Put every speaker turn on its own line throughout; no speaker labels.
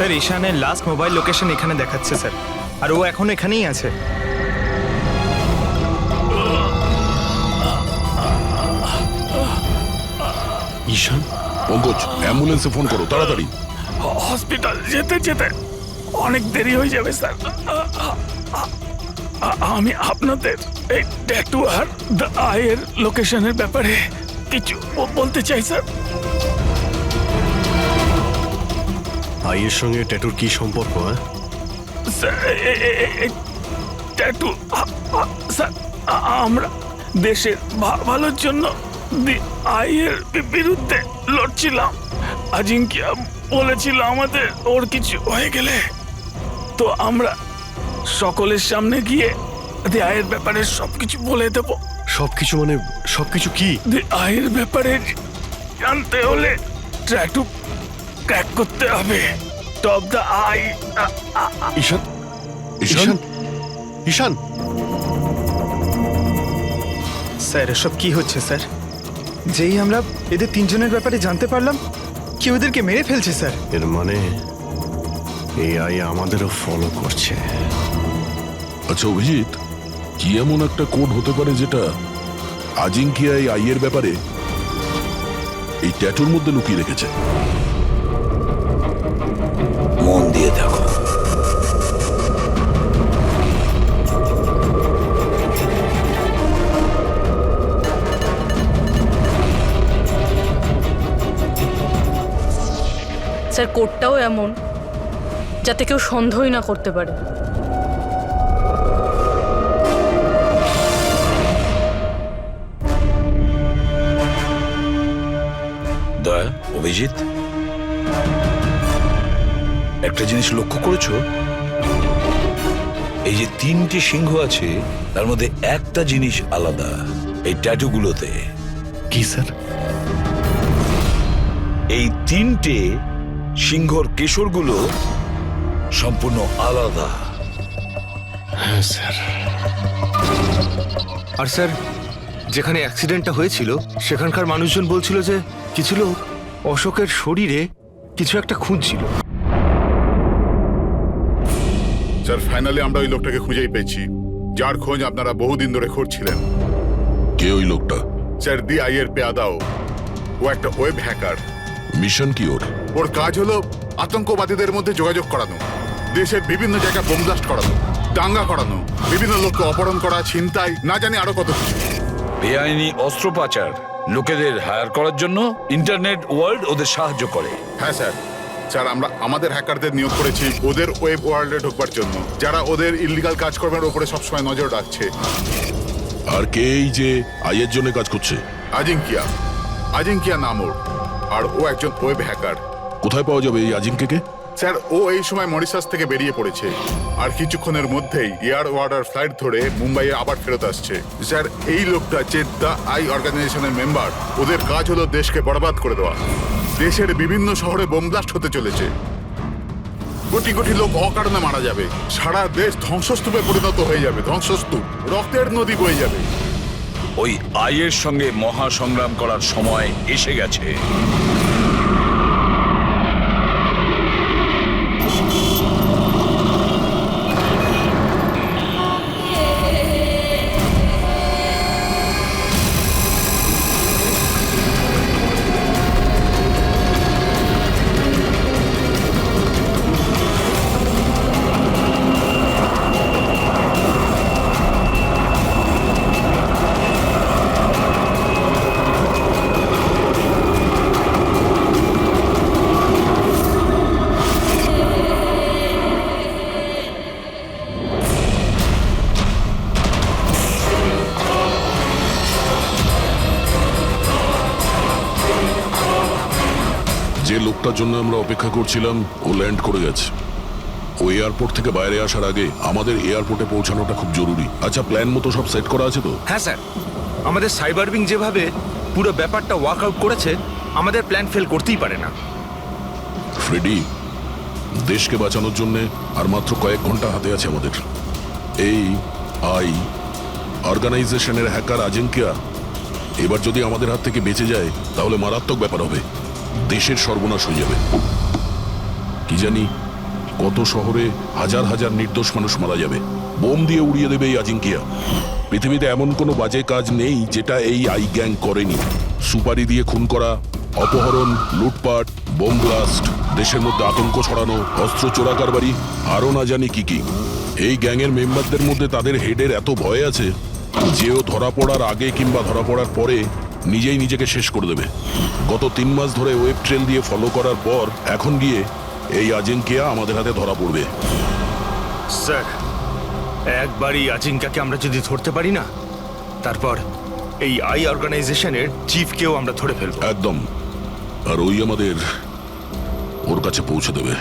Sir ঈশানের last mobile location এখানে দেখাচ্ছে স্যার, আর ও এখন এখানেই আছে।
ঈশান,
পঙ্কজ, অ্যাম্বুলেন্সে ফোন করো তাড়াতাড়ি।
হসপিটাল যেতে যেতে অনেক দেরি হয়ে যাবে স্যার। আমি আপনাদের এই ট্যাটু আর দ্য আইয়ের লোকেশনের ব্যাপারে কিছু বলতে চাই স্যার।
আইয়ের সঙ্গে ট্যাটুর কি সম্পর্ক?
স্যার এই ট্যাটু স্যার, আমরা দেশের ভালোর জন্য দি আইয়ের বিরুদ্ধে লড়ছিলাম। আজিঙ্কিয়া বলেছিল আমাদের ওর কিছু হয়ে গেলে তো আমরা সকলের সামনে গিয়ে দি আইয়ের ব্যাপারে সবকিছু বলে দেব।
সবকিছু মানে সবকিছু কি?
দি আইয়ের ব্যাপারে জানতে হলে ট্যাটু ক্র্যাক করতে হবে। টপ দ্য আই।
ঈশান,
ঈশান,
ঈশান, ঈশান,
স্যার এসব কি হচ্ছে স্যার? যেই আমরা এদের তিনজনের ব্যাপারে জানতে পারলাম, কেউ এদেরকে মেরে ফেলছে স্যার।
এর মানে এই আই আমাদেরও ফলো করছে।
আচ্ছা অভিজিৎ, কি এমন একটা কোড হতে পারে যেটা আজিঙ্কিয়া এই আইয়ের ব্যাপারে এই ট্যাটুর মধ্যে লুকিয়ে রেখেছে?
মন দিয়ে দেখো।
স্যার কোডটাও এমন যাতে কেউ সন্দেহই না করতে পারে।
দয়া, অভিজিৎ, একটা জিনিস লক্ষ্য করেছো? এই যে তিনটি সিংহ আছে তার মধ্যে একটা জিনিস আলাদা, এই ট্যাটুগুলোতে।
কি স্যার?
এই তিনটে সিংহর কেশরগুলো সম্পূর্ণ আলাদা।
হ্যাঁ স্যার।
আর স্যার, যেখানে অ্যাক্সিডেন্টটা হয়েছিল সেখানকার মানুষজন বলছিল যে কিছু লোক অশোকের শরীরে কিছু একটা খুঁজছিল।
স্যার ফাইনালি আমরা ওই লোকটাকে খুঁজেই পেয়েছি, যার খোঁজ আপনারা বহুদিন ধরে খুঁজছিলেন।
কে ওই লোকটা?
স্যার দি আইয়ের পেয়াদাও। ও একটা ওয়েব হ্যাকার।
মিশন কি ওর?
ওর কাজ হলো আতঙ্কবাদীদের মধ্যে যোগাযোগ করানো, দেশের বিভিন্ন জায়গায় বোম ব্লাস্ট করানো, দাঙ্গা করানো, বিভিন্ন লোককে অপহরণ করা, ছিনতাই, না জানি আরো কত কিছু।
বেআইনি অস্ত্র পাচার, লোকেদের হায়ার করার জন্য ইন্টারনেট ওয়ার্ল্ড ওদের সাহায্য করে।
হ্যাঁ স্যার। স্যার আমরা আমাদের হ্যাকারদের নিয়োগ করেছি ওদের ওয়েব ওয়ার্ল্ডে ঢোকবার জন্য, যারা ওদের ইললিগাল কাজকর্মের উপরে সবসময় নজর রাখছে।
আর কে এই যে আইয়ের জন্য কাজ করছে?
আজিঙ্কিয়া, আজিঙ্কিয়া নাম ওর, আর ও একজন ওয়েব হ্যাকার।
কোথায় পাওয়া যাবে এই আজিঙ্কিয়াকে?
স্যার ও এই সময় মরিশাস থেকে বেরিয়ে পড়েছে, আর কিছুক্ষণের মধ্যেই এয়ার ওয়ার্ডার ফ্লাইট ধরে মুম্বাইয়ে আবার ফেরত আসছে। স্যার এই লোকটা যে দ্য আই অর্গানাইজেশনের মেম্বার, ওদের কাজ হলো দেশকে বরবাদ করে দেওয়া। দেশের বিভিন্ন শহরে বোম ব্লাস্ট হতে চলেছে, কোটি কোটি লোক অকারণে মারা যাবে, সারা দেশ ধ্বংসস্তূপে পরিণত হয়ে যাবে, ধ্বংসস্তূপ, রক্তের নদী বয়ে যাবে।
ওই আইয়ের সঙ্গে মহা সংগ্রাম করার সময় এসে গেছে।
যে লোকটার জন্য আমরা অপেক্ষা করছিলাম ও ল্যান্ড করে গেছে। ও এয়ারপোর্ট থেকে বাইরে আসার আগে আমাদের এয়ারপোর্টে পৌঁছানোটা খুব জরুরি। আচ্ছা প্ল্যান মতো সব সেট করা আছে তো?
হ্যাঁ স্যার, আমাদের সাইবার উইং যেভাবে পুরো ব্যাপারটা ওয়ার্কআউট করেছে, আমাদের প্ল্যান ফেল করতেই পারে না।
ফ্রেডি, দেশকে বাঁচানোর জন্য আর মাত্র কয়েক ঘন্টা হাতে আছে আমাদের। এই আই অর্গানাইজেশনের হ্যাকার আজিঙ্কিয়া এবার যদি আমাদের হাত থেকে বেঁচে যায় তাহলে মারাত্মক ব্যাপার হবে, দেশের সর্বনাশ হয়ে যাবে। কি জানি কত শহরে হাজার হাজার নির্দোষ মানুষ মারা যাবে, বোম দিয়ে উড়িয়ে দেবে এই আজিঙ্কিয়া। পৃথিবীতে এমন কোনো বাজে কাজ নেই যেটা এই আই গ্যাং করেনি। সুপারি দিয়ে খুন করা, অপহরণ, লুটপাট, বোম ব্লাস্ট, দেশের মধ্যে আতঙ্ক ছড়ানো, অস্ত্র চোরাকারবারি, আরও না জানি কি কি। এই গ্যাংয়ের মেম্বারদের মধ্যে তাদের হেডের এত ভয় আছে যে ও ধরা পড়ার আগে কিংবা ধরা পড়ার পরে নিজেই নিজেকে শেষ করে দেবে। গত 3 মাস ধরে ওয়েব ট্রেল দিয়ে ফলো করার পর এখন গিয়ে এই আজিঙ্কিয়া আমাদের হাতে ধরা পড়বে।
স্যার, একবারই আজিঙ্কাকে আমরা যদি ধরতে পারি না, তারপর এই আই অর্গানাইজেশনের চিফকেও আমরা ধরে ফেলবো।
একদম। আর ওই আমাদের ওর কাছে পৌঁছে দেবে।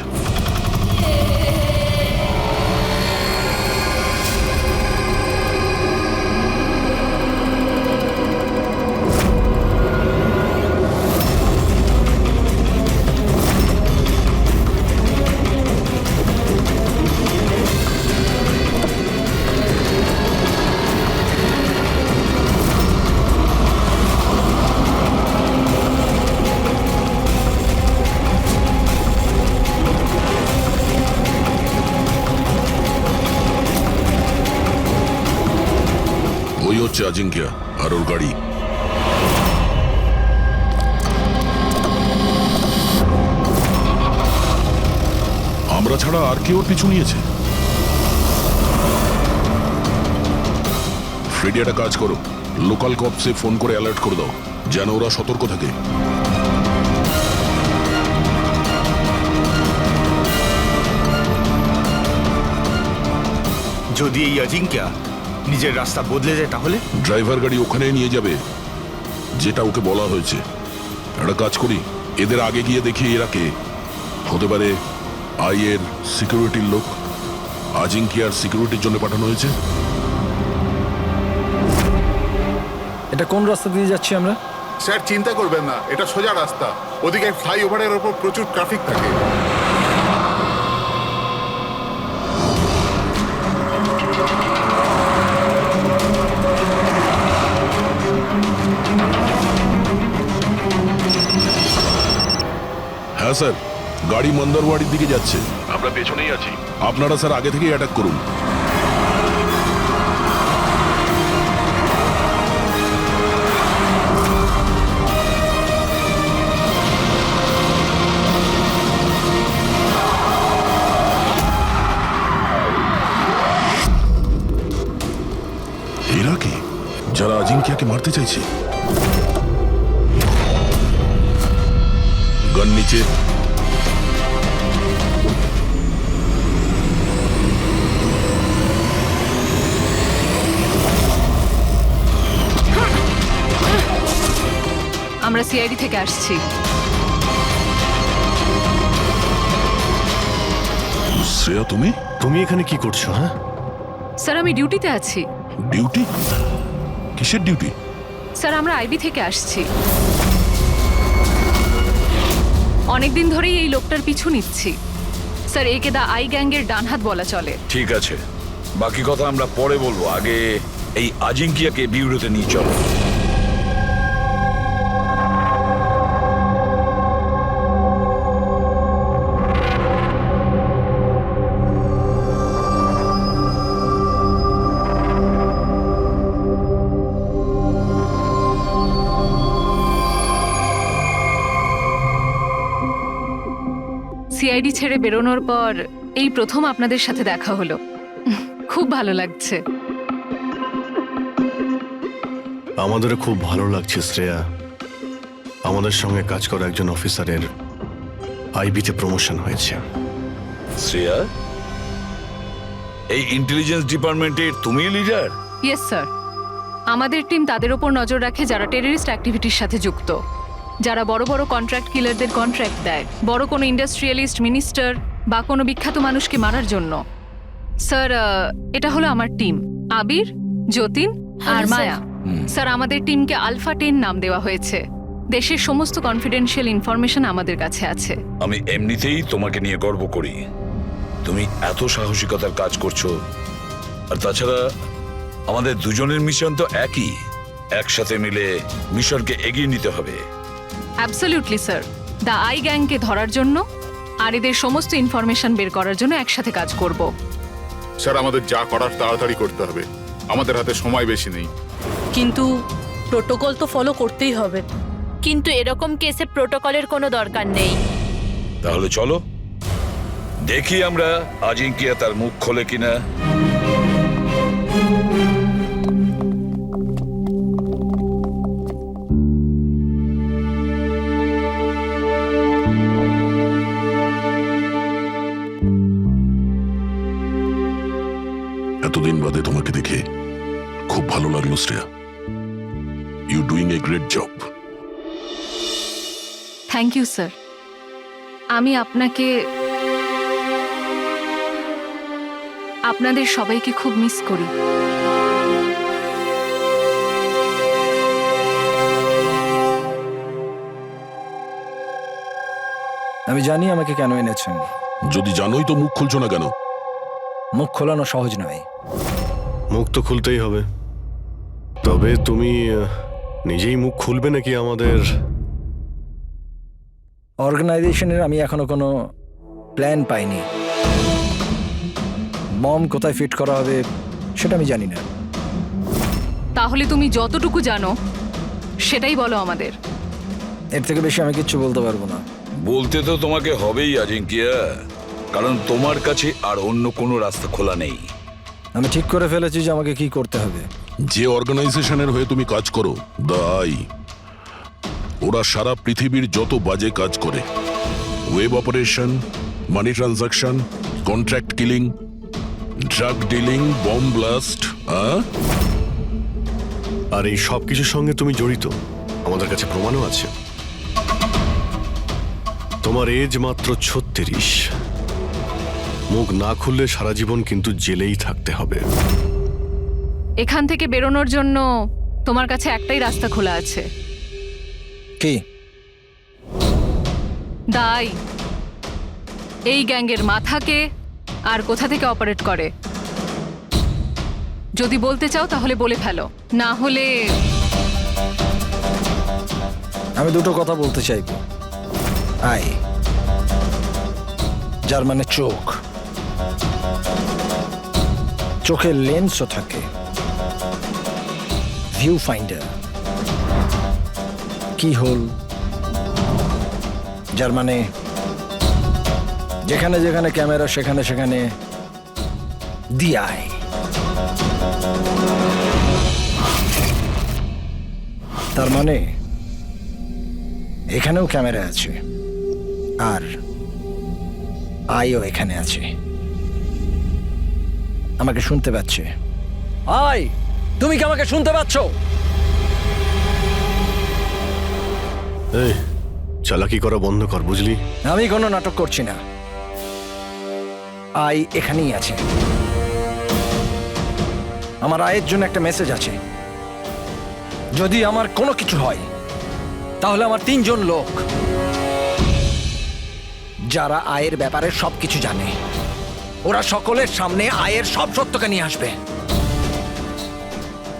ওই হচ্ছে আজিঙ্কিয়া আর ওর গাড়ি। আমরা ছাড়া আর কেউ ওর পিছু নিয়েছে। ফ্রেডি, একটা কাজ করো, লোকাল কপসে ফোন করে অ্যালার্ট করে দাও যেন ওরা সতর্ক থাকে।
যদি এই আজিঙ্কা নিজের রাস্তা বদলে যায় তাহলে?
ড্রাইভার গাড়ি ওখানেই নিয়ে যাবে যেটা ওকে বলা হয়েছে। একটা কাজ করি, এদের আগে গিয়ে দেখি এরা কে হতে পারে। আইয়ের সিকিউরিটির লোক, আজিঙ্কিয়ার সিকিউরিটির জন্য পাঠানো হয়েছে।
এটা কোন রাস্তা দিয়ে যাচ্ছি আমরা?
স্যার চিন্তা করবেন না, এটা সোজা রাস্তা। ওদিকে ফ্লাইওভারের ওপর প্রচুর ট্রাফিক থাকে।
হ্যাঁ স্যার, গাড়ি মন্দারওয়াড়ির দিকে যাচ্ছে, আমরা পেছনেই আছি। আপনারা স্যার আগে থেকেই অ্যাটাক করুন। এরা কি যারা আজিঙ্কিয়াকে মারতে চাইছে? গান নিচে।
আমরা সিআইডি থেকে আসছি।
শ্রেয়া, তুমি
তুমি এখানে কি করছো? হ্যাঁ,
স্যার আমি ডিউটিতে আছি।
ডিউটি? কিসের ডিউটি?
স্যার আমরা আইবি থেকে আসছি। অনেকদিন ধরেই এই লোকটার পিছু নিচ্ছি। স্যার একে দা আই গ্যাংয়ের ডান হাত বলা চলে।
ঠিক আছে, বাকি কথা আমরা পরে বলবো। আগে এই আজিঙ্কিয়াকে বিউরোতে নিয়ে চলো।
সিআইডি ছেড়ে বেরোনোর পর এই প্রথম আপনাদের সাথে দেখা হলো। খুব ভালো লাগছে।
আমাদেরও খুব ভালো লাগছে শ্রেয়া। আমাদের সঙ্গে কাজ করা একজন অফিসারের আইবিতে প্রমোশন হয়েছে।
শ্রেয়া, এই ইন্টেলিজেন্স ডিপার্টমেন্টের তুমি লিডার?
Yes sir. আমাদের টিম তাদের ওপর নজর রাখে যারা টেররিস্ট অ্যাক্টিভিটির সাথে যুক্ত, যারা বড় বড় কন্ট্রাক্ট কিলারদের কন্ট্রাক্ট দেয় বড় কোনো ইন্ডাস্ট্রিয়ালিস্ট, মিনিস্টার বা কোনো বিখ্যাত মানুষকে মারার জন্য। স্যার এটা হলো আমার টিম, আবির, যতীন আর মায়া। স্যার আমাদের টিমকে আলফা 10 নাম দেওয়া হয়েছে। দেশের সমস্ত কনফিডেন্সিয়াল ইনফরমেশন আমাদের কাছে আছে।
আমি এমনিতেই তোমাকে নিয়ে গর্ব করি। তুমি এত সাহসিকতার কাজ করছো। আর তাছাড়া আমাদের দুজনের মিশন তো একই, একসাথে মিলে মিশনকে এগিয়ে নিতে হবে।
Absolutely sir. দ্য আই গ্যাংকে ধরার জন্য আর এদের সমস্ত ইনফরমেশন বের করার জন্য একসাথে কাজ করব।
স্যার আমাদের যা করার তাড়াতাড়ি করতে হবে, আমাদের হাতে সময় বেশি নেই।
কিন্তু প্রোটোকল তো ফলো করতেই হবে।
কিন্তু এরকম কেসে প্রোটোকলের কোনো দরকার নেই।
তাহলে চলো দেখি আমরা আজিঙ্কিয়া তার মুখ খোলে কিনা।
এতদিন বাদে তোমাকে দেখে খুব ভালো লাগলো Shreya. You doing a great job.
Thank you sir. আমি আপনাদের সবাইকে খুব মিস করি।
আমি জানি আমাকে কেন এনেছেন।
যদি জানোই তো মুখ খুলছো না কেন?
মুখ খোলানো সহজ নয়।
মুখ তো খুলতেই হবে, তবে তুমি নিজেই মুখ খুলবে নাকি আমাদের?
অর্গানাইজেশনের আমি এখনো কোনো প্ল্যান পাইনি। বম কোথায় ফিট করা হবে সেটা আমি জানি না।
তাহলে তুমি যতটুকু জানো সেটাই বলো আমাদের।
এর থেকে বেশি আমি কিচ্ছু বলতে পারবো না।
বলতে তো তোমাকে হবেই আজিঙ্কিয়া, কারণ তোমার কাছে আর অন্য কোনো রাস্তা খোলা নেই।
আমি ঠিক করে ফেলেছি যে আমাকে কি করতে হবে।
যে অর্গানাইজেশনের হয়ে তুমি কাজ করো, দ্য আই, ওরা সারা পৃথিবীর যত বাজে কাজ করে, web operation, money transaction, contract killing, drug dealing, bomb blast,
আর এই সব কিছুর সঙ্গে তুমি জড়িত, আমাদের কাছে প্রমাণও আছে। তোমার এজ মাত্র 36। মুখ না খুললে সারা জীবন কিন্তু জেলেই থাকতে হবে।
এখান থেকে বেরোনোর জন্য তোমার কাছে একটাই রাস্তা খোলা আছে।
কি?
দাই এই গ্যাংয়ের মাথাকে আর কোথা থেকে অপারেট করে যদি বলতে চাও তাহলে বলে ফেলো, না হলে
আমি দুটো কথা বলতে চাইব। আই, যার মানে চোখ, চোখের লেন্সও থাকে, ভিউ ফাইন্ডার, কি হোল, যার মানে যেখানে যেখানে ক্যামেরা সেখানে সেখানে দি আই। তার মানে এখানেও ক্যামেরা আছে আর আইও এখানে আছে। আমাকে শুনতে পাচ্ছে? আই, তুমি কি আমাকে শুনতে পাচ্ছ?
এই চালাকি করা বন্ধ কর, বুঝলি?
আমি কোনো নাটক করছি না। আই এখানেই আছে। আমার আয়ের জন্য একটা মেসেজ আছে। যদি আমার কোনো কিছু হয় তাহলে আমার 3 জন লোক, যারা আয়ের ব্যাপারে সবকিছু জানে, ওরা সকলের সামনে আয়ের সব সত্যকে নিয়ে আসবে।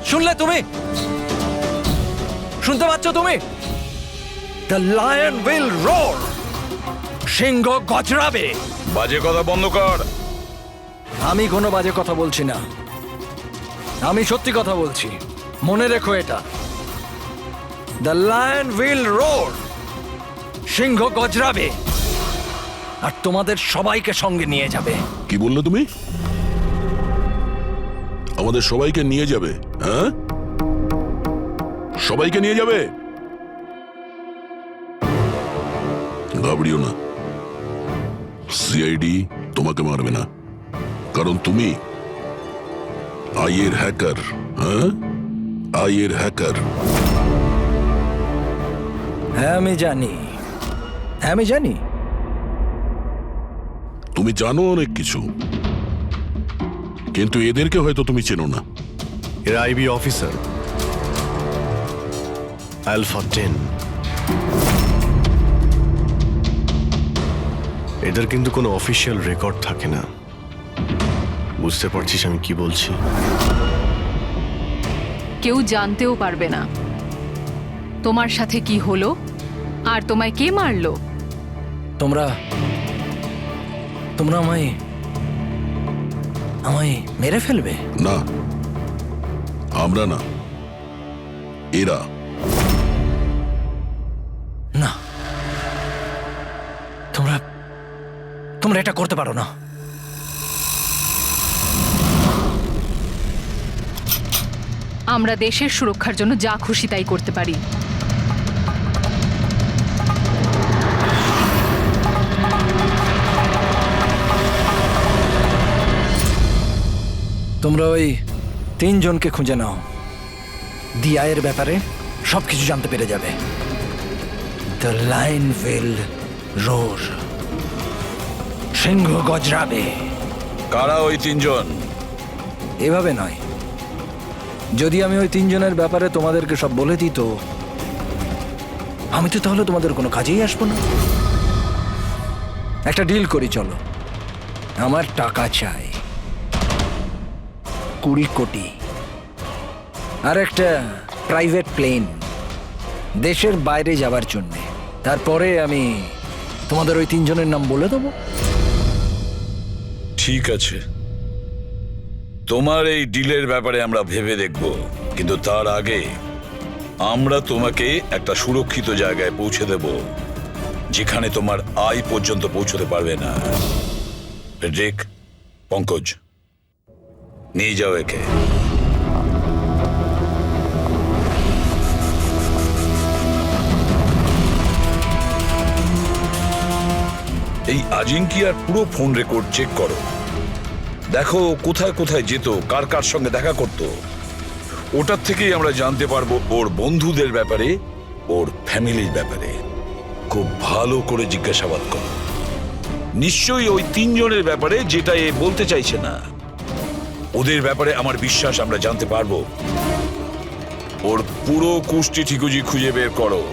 শুনলে তুমি? শুনতে পাচ্ছ তুমি? The lion will roar. সিংহ গজরাবে।
বাজে কথা বন্ধ কর।
আমি কোনো বাজে কথা বলছি না, আমি সত্যি কথা বলছি। মনে রেখো এটা। The lion will roar. সিংহ গজরাবে আর তোমাদের সবাইকে সঙ্গে নিয়ে যাবে।
কি বললে তুমি? আমাদের সবাইকে নিয়ে যাবে? হ্যাঁ, সবাইকে নিয়ে যাবে? ঘাবড়িও না, সিআইডি তোমাকে মারবে না, কারণ তুমি আইয়ের হ্যাকার। হ্যাঁ, আইয়ের হ্যাকার।
হ্যাঁ আমি জানি, হ্যাঁ আমি জানি।
তুমি জানো অনেক কিছু, কিন্তু এদেরকে হয়তো তুমি চেনো না।
এরা আইবি অফিসার, আলফা 10। এদের কিন্তু কোনো অফিসিয়াল রেকর্ড থাকে না। বুঝতে পারছিস আমি কি বলছি?
কেউ জানতেও পারবে না তোমার সাথে কি হলো আর তোমায় কে মারলো।
তোমরা তোমরা আমায় আমায় মেরে ফেলবে?
না, আমরা না, এরা।
না, তোমরা তোমরা এটা করতে পারো না।
আমরা দেশের সুরক্ষার জন্য যা খুশি তাই করতে পারি।
তোমরা ওই 3 জনকে খুঁজে নাও। দিয়ায়ের ব্যাপারে সবকিছু জানতে পেরে যাবে। The lion will roar. সিংহ গজরাবে।
কারা ওই 3 জন?
এভাবে নয়, যদি আমি ওই 3 জনের ব্যাপারে তোমাদেরকে সব বলে দিই তো আমি তো তাহলে তোমাদের কোনো কাজেই আসবো না। একটা ডিল করি, চলো। আমার টাকা চাই 20 কোটি, আর একটা প্রাইভেট প্লেন দেশের বাইরে যাবার জন্যে। তারপরে আমি তোমাদের ওই 3 জনের নাম বলে দেবো।
ঠিক আছে, তোমার এই ডিলের ব্যাপারে আমরা ভেবে দেখব, কিন্তু তার আগে আমরা তোমাকে একটা সুরক্ষিত জায়গায় পৌঁছে দেব, যেখানে তোমার আয় পর্যন্ত পৌঁছতে পারবে না। ফ্রেডরিক, পঙ্কজ, নিয়ে যাও একে। এই আজিঙ্কিয়ার পুরো ফোন রেকর্ড চেক করো, দেখো কোথায় কোথায় যেত, কার কার সঙ্গে দেখা করত। ওটার থেকেই আমরা জানতে পারবো ওর বন্ধুদের ব্যাপারে, ওর ফ্যামিলির ব্যাপারে। খুব ভালো করে জিজ্ঞাসাবাদ করো। নিশ্চয়ই ওই 3 জনের ব্যাপারে, যেটা এ বলতে চাইছে না। ওদের ব্যাপারে আমার বিশ্বাস আমরা জানতে পারবো। ওর পুরো কুষ্টি ঠিকুজি খুঁজে বের করো।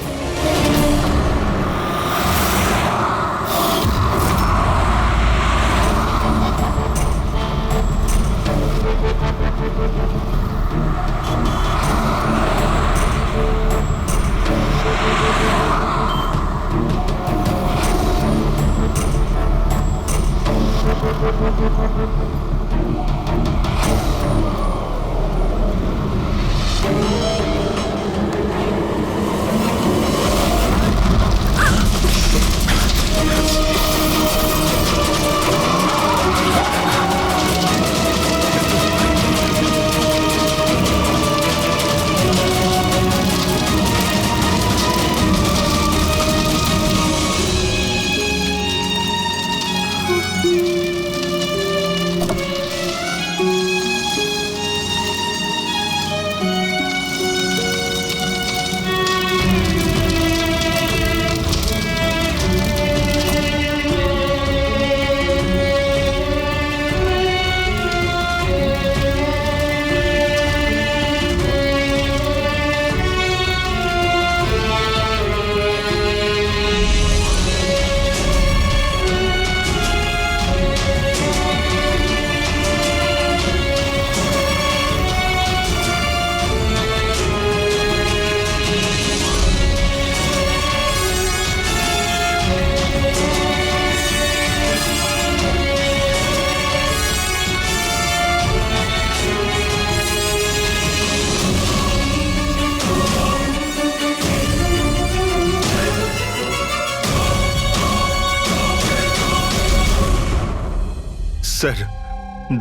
স্যার,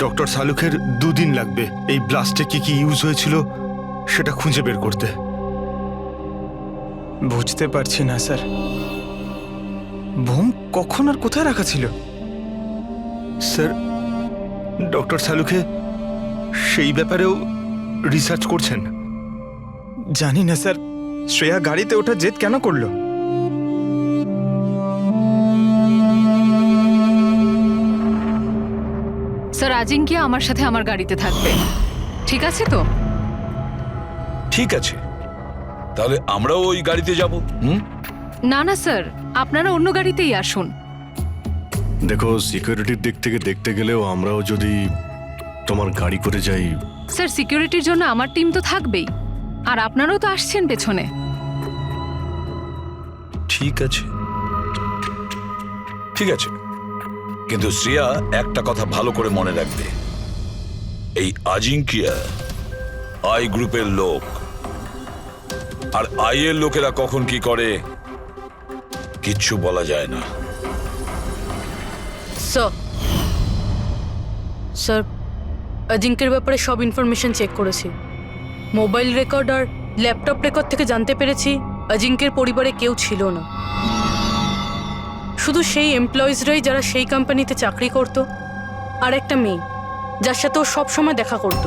ডক্টর সালুখের 2 দিন লাগবে এই ব্লাস্টে কি কি ইউজ হয়েছিল সেটা খুঁজে বের করতে।
বুঝতে পারছি না স্যার, বোম কখন আর কোথায় রাখা ছিল?
স্যার, ডক্টর সালুখে সেই ব্যাপারেও রিসার্চ করছেন।
জানি না স্যার, শ্রেয়া গাড়িতে ওঠা জেদ কেন করলো?
স্যার, আজিঙ্কিয়া আমার সাথে আমার গাড়িতে থাকবে, ঠিক আছে তো?
ঠিক আছে, তাহলে আমরাও ওই গাড়িতে যাব।
না না স্যার, আপনারা অন্য গাড়িতেই আসুন।
দেখো, সিকিউরিটির দিক থেকে দেখতে গেলেও আমরাও যদি তোমার গাড়ি করে যাই।
স্যার, সিকিউরিটির জন্য আমার টিম তো থাকবেই, আর আপনারাও তো আসছেন পেছনে।
ঠিক আছে, ঠিক আছে, কিন্তু শ্রেয়া একটা কথা ভালো করে মনে রাখবে, এই আজিঙ্কিয়া আই গ্রুপের লোক, আর আই এর লোকেরা কখন কি করে কিচ্ছু বলা যায় না।
স্যার, অজিঙ্কের ব্যাপারে সব ইনফরমেশন চেক করেছি। মোবাইল রেকর্ড আর ল্যাপটপ রেকর্ড থেকে জানতে পেরেছি অজিঙ্কের পরিবারে কেউ ছিল না, শুধু সেই এমপ্লয়িজরাই যারা সেই কোম্পানিতে চাকরি করত, আর একটা মেয়ে যার সাথে ও সবসময় দেখা করত।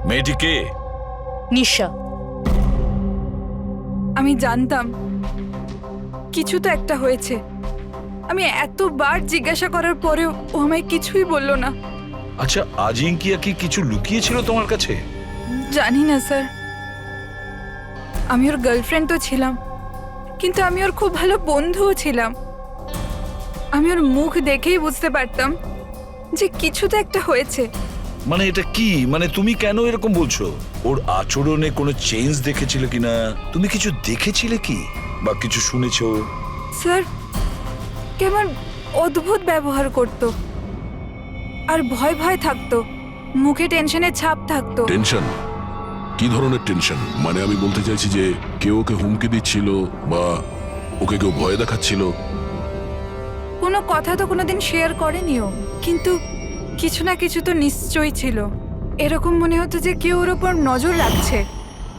মেয়েটি কে?
নিশা।
আমি জানতাম কিছু তো একটা হয়েছে। আমি এতবার জিজ্ঞাসা করার পরেও ও আমায় কিছুই বললো না।
আচ্ছা, আজিঙ্কিয়া কি কিছু লুকিয়েছিল তোমার কাছে?
জানি না স্যার, আমি ওর গার্লফ্রেন্ড তো ছিলাম, কিন্তু আমি ওর খুব ভালো বন্ধুও ছিলাম। আমি ওর মুখ দেখেই বুঝতে পারতাম যে কিছু তো একটা হয়েছে।
মানে এটা কি? মানে তুমি কেন এরকম বলছো? ওর আচরণে কোনো চেঞ্জ দেখেছিলে কিনা? তুমি কিছু দেখেছিলে কি বা কিছু শুনেছো?
স্যার, কেমন অদ্ভুত ব্যবহার করতো, আর ভয় ভয় থাকতো, মুখে টেনশনের ছাপ থাকতো।
টেনশন? কি ধরনের টেনশন? মানে আমি বলতে চাইছি যে কেউ ওকে হুমকি দিচ্ছিল বা ওকে কেউ ভয় দেখাচ্ছিল?
কোনো কথা তো কোনোদিন শেয়ার করেনি ও, কিন্তু কিছু না কিছু তো নিশ্চয়ই ছিল। এরকম মনে হতো যে কেউ ওর ওপর নজর রাখছে।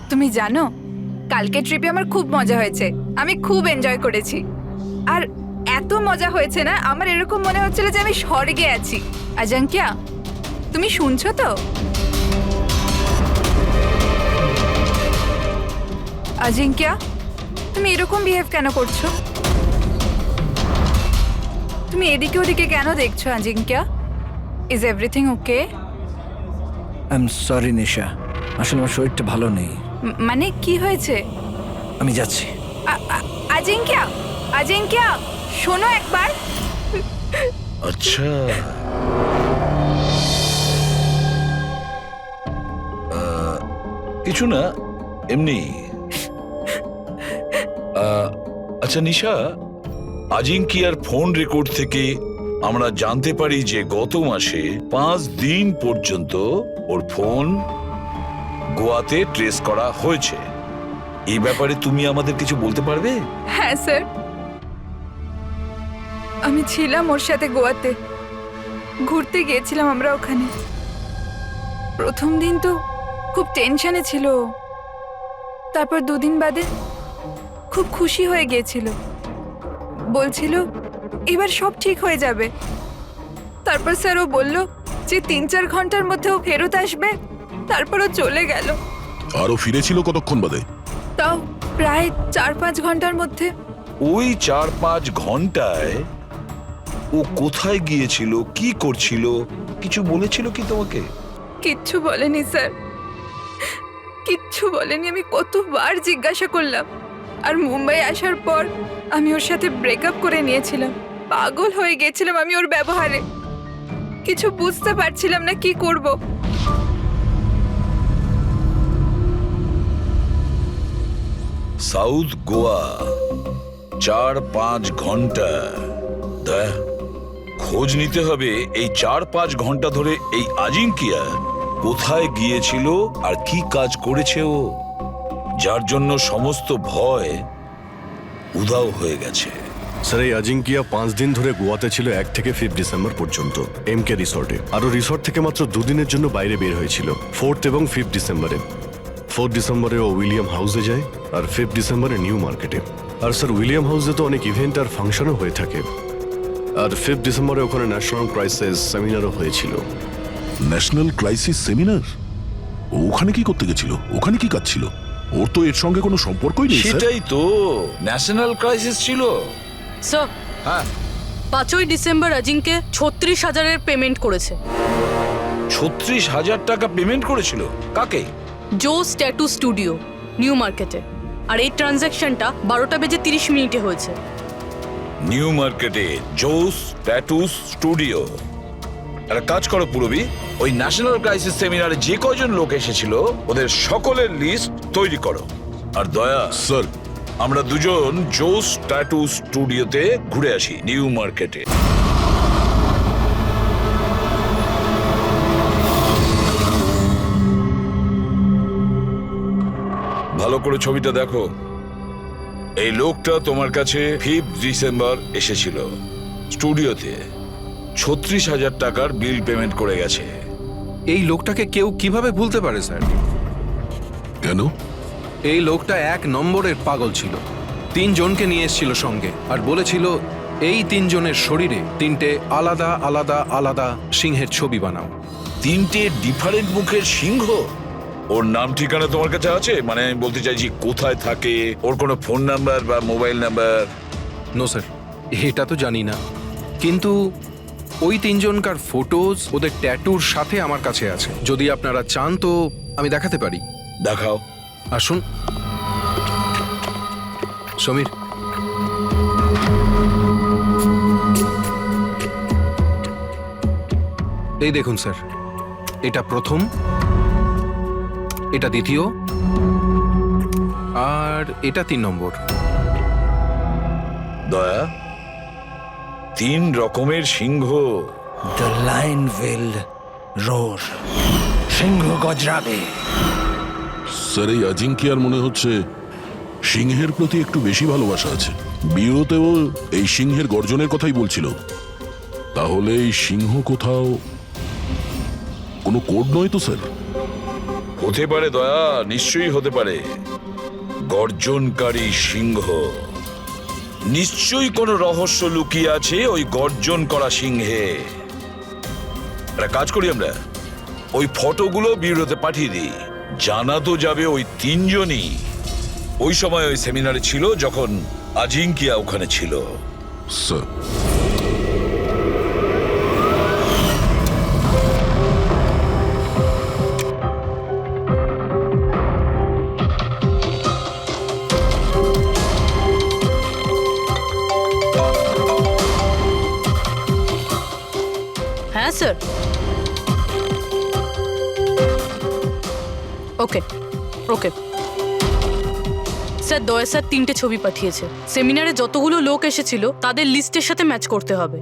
তুমি জানো, কালকে ট্রিপে আমার খুব মজা হয়েছে, আমি খুব এনজয় করেছি। আর এত মজা হয়েছে না, আমার এরকম মনে হচ্ছিল যে আমি স্বর্গে আছি। আজিঙ্কিয়া, তুমি শুনছো তো? আজিঙ্কিয়া, তুমি এরকম বিহেভ কেন করছো? তুমি এদিকে ওদিকে কেন দেখছো Ajinkya? Is everything okay?
I am sorry Nisha, আসলে আমার শরীরটা ভালো নেই।
মানে কি হয়েছে?
আমি যাচ্ছি।
আজিঙ্কিয়া, আজিঙ্কিয়া, শোনো একবার।
আচ্ছা, কিছু না, এমনি। আচ্ছা নিশা, আজিঙ্কিয়ার ফোন রেকর্ড থেকে আমরা জানতে পারি যে গত মাসে 5 দিন পর্যন্ত ওর ফোন গোয়াতে ট্রেস করা হয়েছে। এই ব্যাপারে তুমি আমাদের কিছু বলতে পারবে?
হ্যাঁ স্যার, আমি ছিলাম ওর সাথে গোয়াতে, ঘুরতে গিয়েছিলাম আমরা ওখানে। প্রথম দিন তো খুব টেনশনে ছিল, তারপর 2 দিন বাদে খুব খুশি হয়ে গিয়েছিল, বলছিল এবার সব ঠিক হয়ে যাবে। তারপর স্যার ও বলল যে 3-4 ঘন্টার মধ্যে ও ফেরত আসবে, তারপর ও চলে গেল।
আরো ফিরেছিল কতক্ষণ বাদে?
তাও প্রায় 4-5 ঘন্টার মধ্যে।
ওই 4-5 ঘন্টায় ও কোথায় গিয়েছিল, কি করছিল, কিছু বলেছিল কি তোমাকে?
কিচ্ছু বলেনি স্যার, কিচ্ছু বলেনি। আমি কতবার জিজ্ঞাসা করলাম, আর মুম্বাই আসার পর আমি ওর সাথে ব্রেকআপ করে নিয়েছিলাম। পাগল হয়ে গেছিলাম আমি ওর ব্যবহারে, কিছু বুঝতে পারছিলাম না কি করব।
সাউথ গোয়া 4-5 ঘন্টা, খোঁজ নিতে হবে এই 4-5 ঘন্টা ধরে এই আজিঙ্কিয়া কোথায় গিয়েছিল আর কি কাজ করেছে ও, যার জন্য সমস্ত ভয় উধাও হয়ে গেছে।
স্যার, এই আজিঙ্কিয়া 5 দিন ধরে গোয়াতে ছিল, 1 থেকে 5 ডিসেম্বর পর্যন্ত এমকে রিসর্টে। আরও রিসর্ট থেকে মাত্র 2 দিনের জন্য বাইরে বের হয়েছিল, 4 এবং 5 ডিসেম্বরে। 4 ডিসেম্বরে ও উইলিয়াম হাউসে যায়, আর 5 ডিসেম্বরে নিউ মার্কেটে। আর স্যার, উইলিয়াম হাউসে তো অনেক ইভেন্ট আর ফাংশনও হয়ে থাকে, আর 5 ডিসেম্বরে ওখানে ন্যাশনাল ক্রাইসিস সেমিনারও হয়েছিল।
National crisis seminar? ওখানে কি করতে গেছিল? ওখানে কি কাজ ছিল? ওর তো এর সঙ্গে কোনো সম্পর্কই নেই।
সেটাই তো, ন্যাশনাল ক্রাইসিস ছিল।
স্যার,
হ্যাঁ,
5ই ডিসেম্বর অজিঙ্কে 36,000-এর পেমেন্ট করেছে।
36,000 টাকা পেমেন্ট করেছিল? কাকে?
জোস ট্যাটু স্টুডিও, নিউ মার্কেটে। আর এই ট্রানজ্যাকশনটা 12টা বেজে 30 মিনিটে হয়েছে।
নিউ মার্কেটে জোস ট্যাটু স্টুডিও। একটা কাজ করো পুরবি, ওই ন্যাশনাল ক্রাইসিস সেমিনারে যে কয়জন লোক এসেছিল ওদের সকলের লিস্ট তৈরি করো। আর দয়া
স্যার,
আমরা দুজন জোস ট্যাটু স্টুডিওতে ঘুরে আসি নিউ মার্কেটে। ভালো করে ছবিটা দেখো। এই লোকটা তোমার কাছে 5 ডিসেম্বর এসেছিল স্টুডিওতে, 36,000 টাকার বিল পেমেন্ট করে গেছে।
এই লোকটাকে কেউ কিভাবে ভুলতে পারে স্যার?
কেন?
এই লোকটা 1 নম্বরের পাগল ছিল। 3 জনকে নিয়ে এসেছিল সঙ্গে আর বলেছিল এই 3 জনের শরীরে 3টে আলাদা আলাদা আলাদা সিংহের ছবি বানাও।
3টে ডিফারেন্ট মুখের সিংহ? ওর নাম ঠিকানা তোমার কাছে আছে? মানে আমি বলতে চাইছি কোথায় থাকে, ওর কোনো ফোন নাম্বার বা মোবাইল নাম্বার?
নো স্যার, এটা তো জানি না, কিন্তু ওই 3 জনকার ফটোজ ওদের ট্যাটুর সাথে আমার কাছে আছে। যদি আপনারা চান তো আমি দেখাতে পারি।
দেখাও।
আসুন সমীর। এই দেখুন স্যার, এটা প্রথম, এটা দ্বিতীয়, আর এটা 3 নম্বর।
দয়া, 3 রকমের সিংহ।
দ্য লায়ন উইল রোর, সিংহ গজরাবে।
স্যার, এই আজিঙ্কিয়ার মনে হচ্ছে সিংহের প্রতি একটু বেশি ভালোবাসা আছে। বিয়েতেও এই সিংহের গর্জনের কথাই বলছিল। তাহলে এই সিংহ কোথাও কোনো কোড নয় তো স্যার?
হতে পারে দয়া, নিশ্চয়ই হতে পারে। গর্জনকারী সিংহ, নিশ্চয়ই কোনো রহস্য লুকিয়ে আছে ওই গর্জন করা সিংহে। একটা কাজ করি, আমরা ওই ফটোগুলো ব্যুরোতে পাঠিয়ে দিই। জানা তো যাবে ওই 3 জনই ওই সময় ওই সেমিনারে ছিল যখন আজিঙ্কিয়া ওখানে ছিল।
স্যার,
হ্যাঁ স্যার। ওকে ওকে স্যার, দয়া স্যার 3টে ছবি পাঠিয়েছে। সেমিনারে যতগুলো লোক এসেছিল তাদের লিস্টের সাথে ম্যাচ করতে হবে।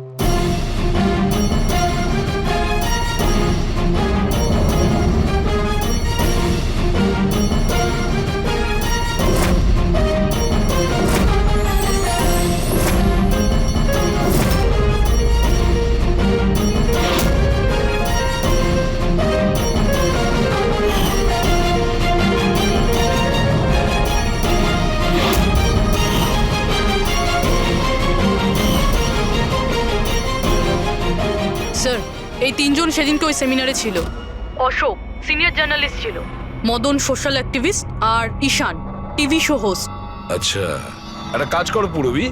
স্যার, এই 3 জন সেদিনকে ওই সেমিনারে ছিল। অশোক সিনিয়র জার্নালিস্ট ছিল, মদন সোশ্যাল অ্যাক্টিভিস্ট, আর ঈশান টিভি শো হোস্ট।
আচ্ছা, একটা কাজ করো পুরবি,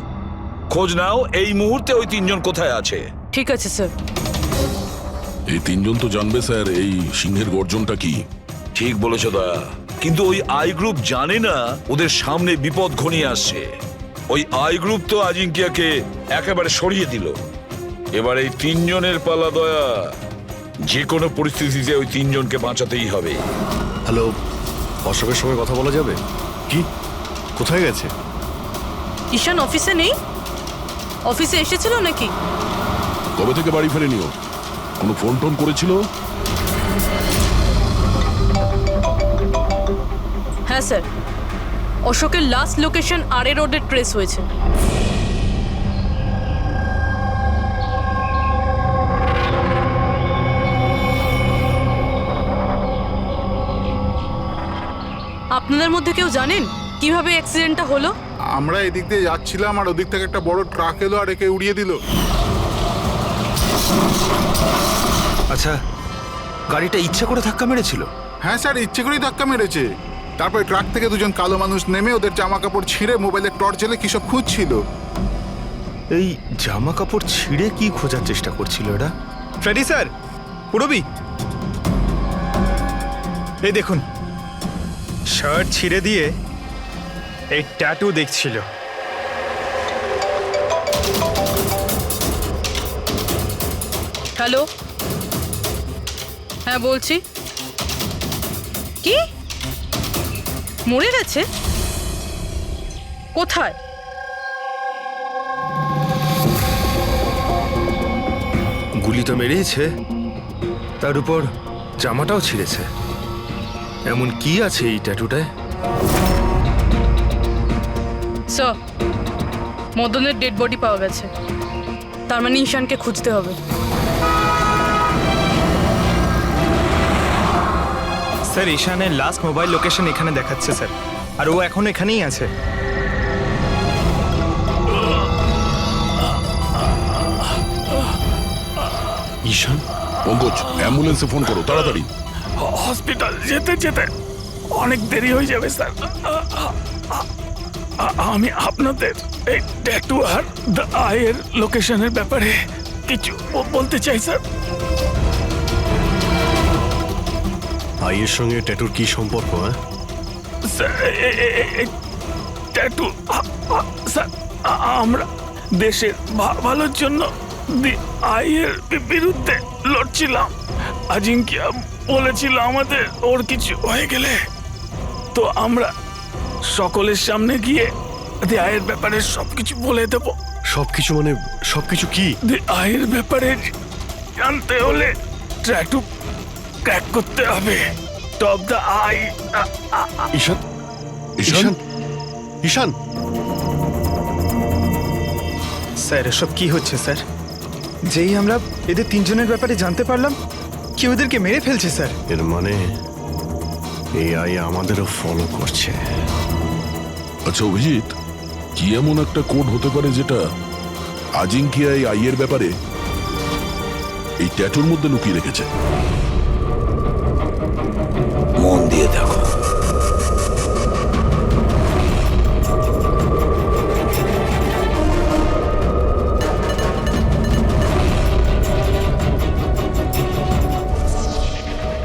খোঁজ নাও এই মুহূর্তে ওই 3 জন কোথায় আছে।
ঠিক আছে স্যার।
এই 3 জন তো জানবে স্যার এই সিংহের গর্জনটা কি।
ঠিক বলেছ দয়া, কিন্তু ওই আই গ্রুপ জানে না ওদের সামনে বিপদ ঘনিয়ে আসছে। ওই আই গ্রুপ তো আজিঙ্কিয়াকে একেবারে সরিয়ে দিল। এবার এই 3 জনের পালা দয়া। যে কোনো পরিস্থিতিতে ওই 3 জনকে বাঁচাতেই হবে।
হ্যালো, অশোকের সঙ্গে কথা বলা যাবে? কি, কোথায় গেছে?
ঈশান অফিসে নেই? অফিসে এসেছিল নাকি?
কবে থেকে বাড়ি ফেরেনিও? কোনো ফোন টোন করেছিল?
হ্যাঁ স্যার, অশোকের লাস্ট লোকেশন আরএ রোডে ট্রেস হয়েছে। আপনাদের মধ্যে কেউ জানেন কিভাবে অ্যাক্সিডেন্টটা হলো?
আমরা এদিক দিয়ে যাচ্ছিলাম আর ওদিক থেকে একটা বড় ট্রাক এলো আর একে উড়িয়ে দিল।
আচ্ছা, গাড়িটা ইচ্ছা করে ধাক্কা মেরেছিল?
হ্যাঁ স্যার, ইচ্ছে করেই ধাক্কা মেরেছে। তারপরে ট্রাক থেকে 2 জন কালো মানুষ নেমে ওদের জামা কাপড় ছিঁড়ে মোবাইলের টর্চ জ্বেলে কি সব খুঁজছিল।
এই জামা কাপড় ছিঁড়ে কি খোঁজার চেষ্টা করছিল এরা?
ফ্রেডি স্যার, পুরবি, এই দেখুন, শার্ট ছিঁড়ে দিয়ে এই ট্যাটু দেখছিল।
হ্যালো, হ্যাঁ বলছি। কি মরে গেছে? কোথায়?
গুলি তো মেরেছে, তার উপর জামাটাও ছিঁড়েছে। এমন কি আছে এই ট্যাটুটায়?
স্যার, মদনের ডেড বডি পাওয়া গেছে। তার মানে ঈশানকে খুঁজতে হবে।
স্যার ঈশানের লাস্ট মোবাইল লোকেশন এখানে দেখাচ্ছে স্যার, আর ও এখন এখানেই আছে।
ঈশান,
পঙ্কজ, অ্যাম্বুলেন্সে ফোন করো তাড়াতাড়ি।
হসপিটাল যেতে যেতে অনেক দেরি হয়ে যাবে স্যার। আমি আপনাদের এই ট্যাটু আর দ্য আইয়ের লোকেশনের ব্যাপারে কিছু বলতে চাই স্যার।
আইয়ের সঙ্গে ট্যাটুর কি সম্পর্ক? হ্যাঁ
স্যার, এই ট্যাটু স্যার, আমরা দেশের ভালোর জন্য দি আইয়ের বিরুদ্ধে লড়ছিলাম। আজিঙ্কিয়া বলেছিল আমাদের ওর কিছু হয়ে গেলে তো আমরা সকলের সামনে গিয়ে দি আইয়ের ব্যাপারে সবকিছু বলে দেব।
সবকিছু মানে সবকিছু কি?
দি আইয়ের ব্যাপারে জানতে হলে ট্যাটু ক্র্যাক করতে হবে। টপ দ্য আই।
ঈশান, ঈশান, ঈশান!
স্যার এসব কি হচ্ছে স্যার? যেই আমরা এদের তিনজনের ব্যাপারে জানতে পারলাম, কেউ এদেরকে মেরে ফেলছে স্যার।
এর মানে এই আই আমাদেরও ফলো করছে।
আচ্ছা অভিজিৎ, কি এমন একটা কোড হতে পারে যেটা আজিঙ্কিয়া এই আইয়ের ব্যাপারে এই ট্যাটুর মধ্যে লুকিয়ে রেখেছে?
মন দিয়ে দেখো।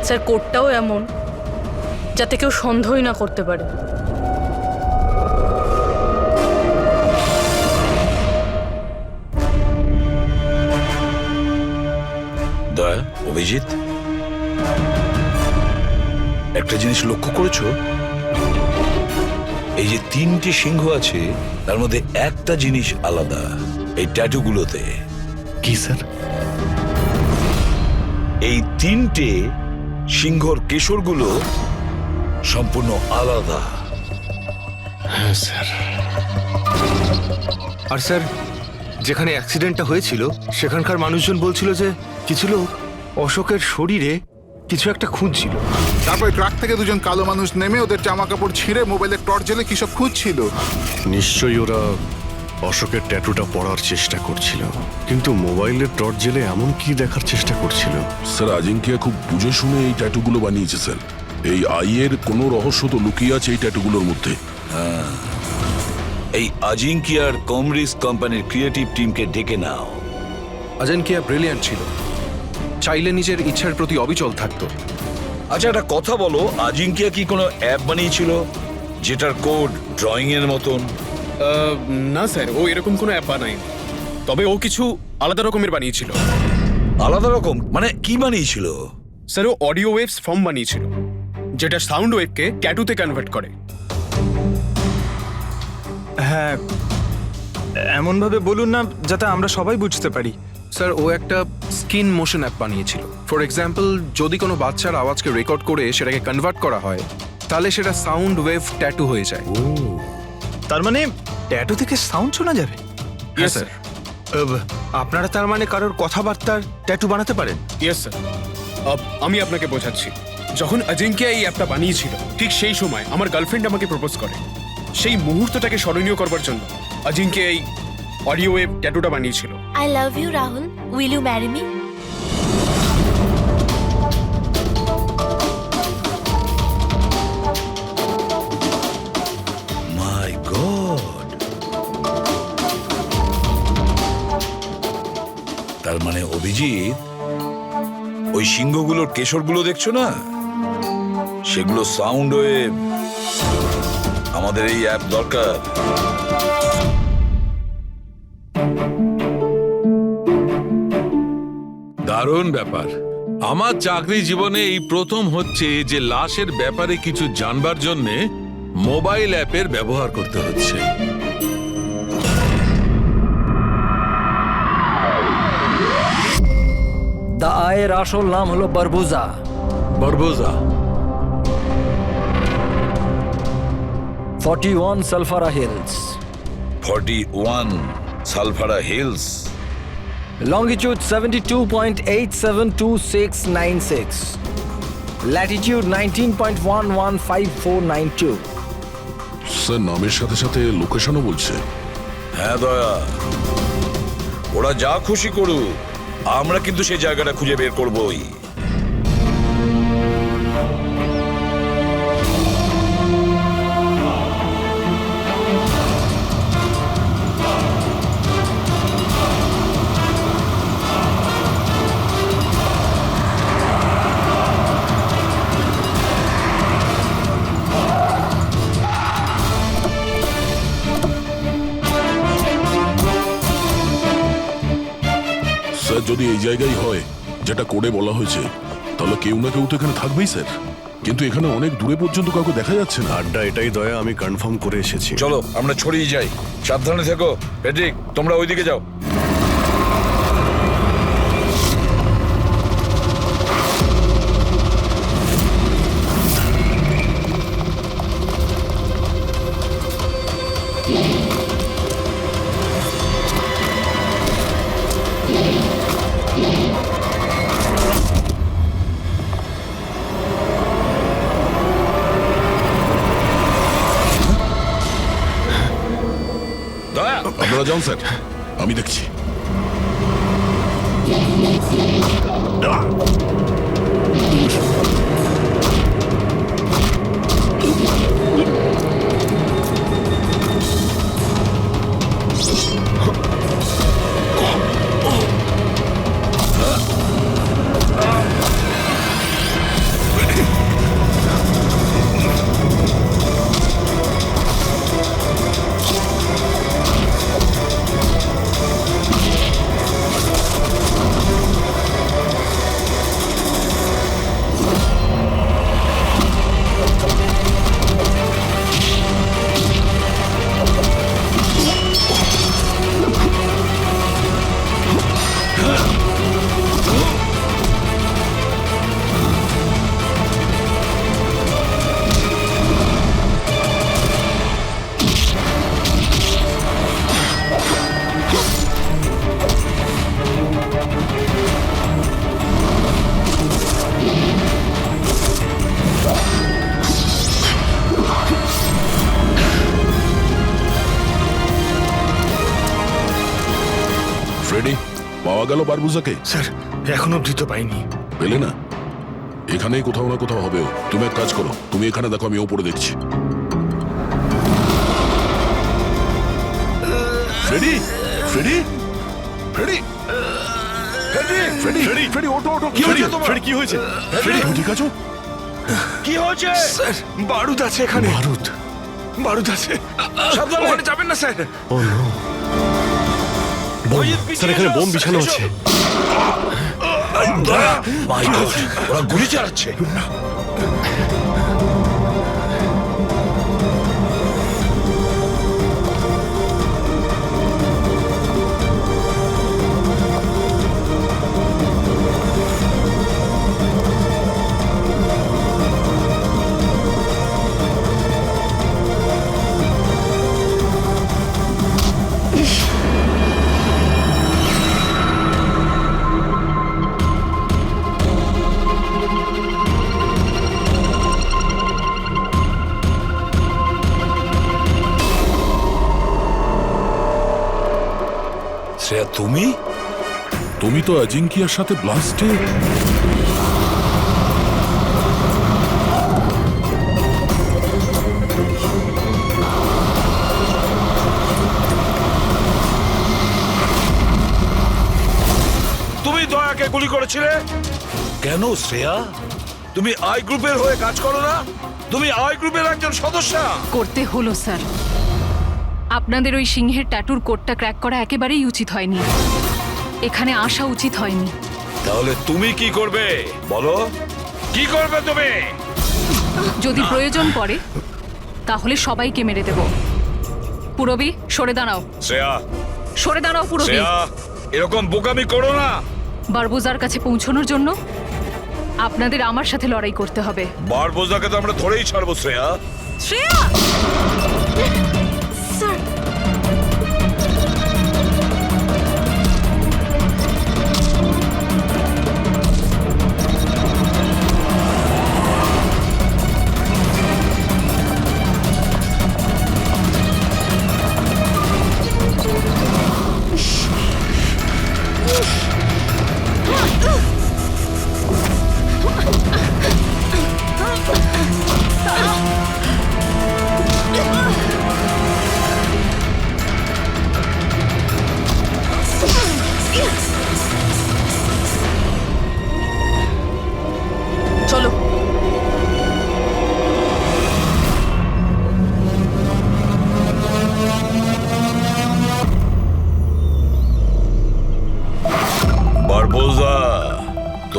স্যার কোডটাও এমন যাতে কেউ সন্দেহই না করতে পারে।
দয়া, অভিজিৎ, একটা জিনিস লক্ষ্য করেছো? এই যে তিনটে সিংহ আছে তার মধ্যে একটা জিনিস আলাদা এই ট্যাটুগুলোতে।
কি স্যার?
এই তিনটে সিংহর কেশরগুলো সম্পূর্ণ আলাদা।
হ্যাঁ স্যার।
আর স্যার, যেখানে অ্যাক্সিডেন্টটা হয়েছিল সেখানকার মানুষজন বলছিল যে কিছু লোক অশোকের শরীরে কিছু একটা খুঁজছিল।
তারপর ট্রাক থেকে দুজন কালো মানুষ নেমে ওদের জামা কাপড় ছিঁড়ে মোবাইলের টর্চ জ্বেলে কি সব খুঁজছিল।
নিশ্চয়ই ওরা অশোকের ট্যাটুটা পড়ার চেষ্টা করছিল, কিন্তু মোবাইলের টর্চ জেলে এমন কি দেখার চেষ্টা করছিল?
স্যার, আজিঙ্কিয়া খুব বুঝে শুনে এই ট্যাটুগুলো বানিয়েছে স্যার। এই আইয়ের কোনো রহস্য তো লুকিয়ে আছে এই ট্যাটুগুলোর মধ্যে।
এই আজিঙ্কিয়ার কমরিস কোম্পানির ক্রিয়েটিভ টিমকে ডেকে নাও।
আজিঙ্কিয়া ব্রিলিয়ান্ট ছিল, চাইলে নিজের ইচ্ছার প্রতি অবিচল থাকতো।
আচ্ছা একটা কথা বলো, আজিঙ্কিয়া কি কোনো অ্যাপ বানিয়েছিল যেটার কোড ড্রয়িং এর মতন?
না স্যার, ও এরকম কোনো অ্যাপ বানায়নি, তবে ও কিছু আলাদা রকমের বানিয়েছিল।
আলাদা রকম মানে কি বানিয়েছিল?
স্যার, ও অডিও ওয়েভস ফর্ম বানিয়েছিল যেটা সাউন্ড ওয়েভকে ট্যাটুতে কনভার্ট করে।
হ্যাঁ, এমনভাবে বলুন না যাতে আমরা সবাই বুঝতে পারি।
স্যার, ও একটা স্কিন মোশন অ্যাপ বানিয়েছিল। ফর এক্সাম্পল, যদি কোনো বাচ্চার আওয়াজকে রেকর্ড করে সেটাকে কনভার্ট করা হয় তাহলে সেটা সাউন্ড ওয়েভ ট্যাটু হয়ে যায়।
তার মানে ট্যাটু থেকে সাউন্ড শোনা যাবে?
Yes sir.
আপনারা তার মানে কারোর কথাবার্তার ট্যাটু বানাতে পারেন?
Yes sir. আমি আপনাকে বোঝাচ্ছি। যখন আজিঙ্কিয়া এই অ্যাপটা বানিয়েছিল ঠিক সেই সময় আমার গার্লফ্রেন্ড আমাকে প্রপোজ করে। সেই মুহূর্তটাকে স্মরণীয় করবার জন্য আজিঙ্কিয়া এই অডিও ওয়েভ ট্যাটুটা বানিয়েছিল।
I love you, Rahul. Will you marry me?
My god! তার মানে অভিজিৎ, ওই সিংহগুলোর কেশরগুলো দেখছো না, সেগুলো সাউন্ড ওয়েভ। আমাদের এই অ্যাপ দরকার।
দারুণ ব্যাপার। আমার চাকরি জীবনে এই প্রথম হচ্ছে যে লাশের ব্যাপারে কিছু জানবার জন্য মোবাইল অ্যাপের ব্যবহার করতে হচ্ছে।
দা আয়ের আসল নাম হলো বারবুজা।
বারবুজা
41 সালফারা হিলস।
41 সালফারা হিলস,
লঙ্গিটিউড 72.872696, ল্যাটিটিউড 19.115492।
স্যার নামের সাথে সাথে লোকেশনও বলছে।
হ্যাঁ দয়া, ওরা যা খুশি করুক, আমরা কিন্তু সেই জায়গাটা খুঁজে বের করবই।
স্যার যদি এই জায়গায় হয় যেটা কোডে বলা হয়েছে, তাহলে কেউ না কেউ তো এখানে থাকবেই স্যার, কিন্তু এখানে অনেক দূরে পর্যন্ত কাউকে দেখা যাচ্ছে না।
আড্ডা এটাই দয়া, আমি কনফার্ম করে এসেছি।
চলো আমরা ছড়িয়ে যাই, সাবধানে থেকো। পেট্রিক, তোমরা ওইদিকে যাও।
আপনারা যান স্যার, আমি দেখছি। ফ্রেডি, পাওয়া গেল বারবুজাকে?
স্যার এখন অব্দি তো পাইনি।
পেলে না? এখানেই কোথাও না কোথাও হবে ও। তুমি এক কাজ করো, তুমি এখানে দেখো, আমি ওপরে দেখছি। Freddy, Freddy, Freddy, Freddy, Freddy, Freddy, ওঠো, ওঠো।
কি হয়েছে তোমার? ফ্রেডি, কি হয়েছে?
ফ্রেডি, তুমি ঠিক আছো?
কি হয়েছে? স্যার বারুদ আছে এখানে।
বারুদ?
বারুদ আছে।
সাবধানে।
ওখানে যাবেন না স্যার।
ও নো, স্যার এখানে বোম বিছানো আছে।
মাই গড, ওরা গুলি চালাচ্ছে। শ্রেয়া, তুমি
তুমি তো অজিঙ্কিয়ার সাথে ব্লাস্টে।
তুমি দয়াকে গুলি করেছিলে কেন শ্রেয়া? তুমি আই গ্রুপের হয়ে কাজ করো না? তুমি আই গ্রুপের একজন সদস্য।
করতে হলো স্যার। আপনাদের ওই সিংহের ট্যাটুর কোডটা ক্র্যাক করা একেবারেই উচিত হয়নি, এখানে আসা উচিত হয়নি।
তাহলে তুমি কি করবে বলো? কি করবে তুমি?
যদি প্রয়োজন পড়ে তাহলে সবাইকে মেরে দেব। পুরবী, সরে দাঁড়াও।
শ্রেয়া,
সরে দাঁড়াও পুরবী।
শ্রেয়া, এরকম বোকামি করো না।
বারবুজার কাছে পৌঁছানোর জন্য আপনাদের আমার সাথে লড়াই করতে হবে।
বারবোজাকে তো আমরা ধরেই ছাড়বো শ্রেয়া।
শ্রেয়া! স্যার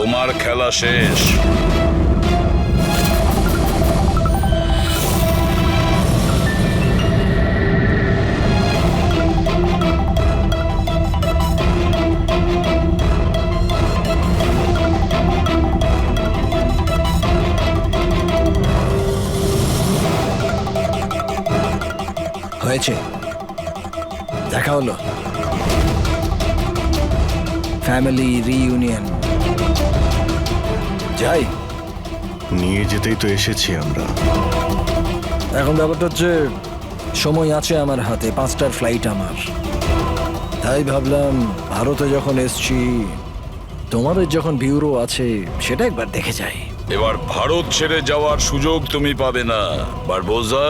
তোমার খেলা শেষ।
হয়েছে, দেখা হলো, ফ্যামিলি রিইউনিয়ন। যাই,
নিয়ে যেতেই তো এসেছি আমরা।
এখন ব্যাপারটা হচ্ছে সময় আছে আমার হাতে, 5টার ফ্লাইট আমার। তাই ভাবলাম ভারতে যখন এসছি, তোমাদের যখন ব্যুরো আছে, সেটা একবার দেখে যাই।
এবার ভারত ছেড়ে যাওয়ার সুযোগ তুমি পাবে না বারবোজা।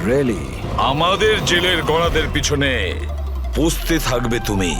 রিয়েলি?
আমাদের জেলের গড়াদের পিছনে পুষতে থাকবে তুমি।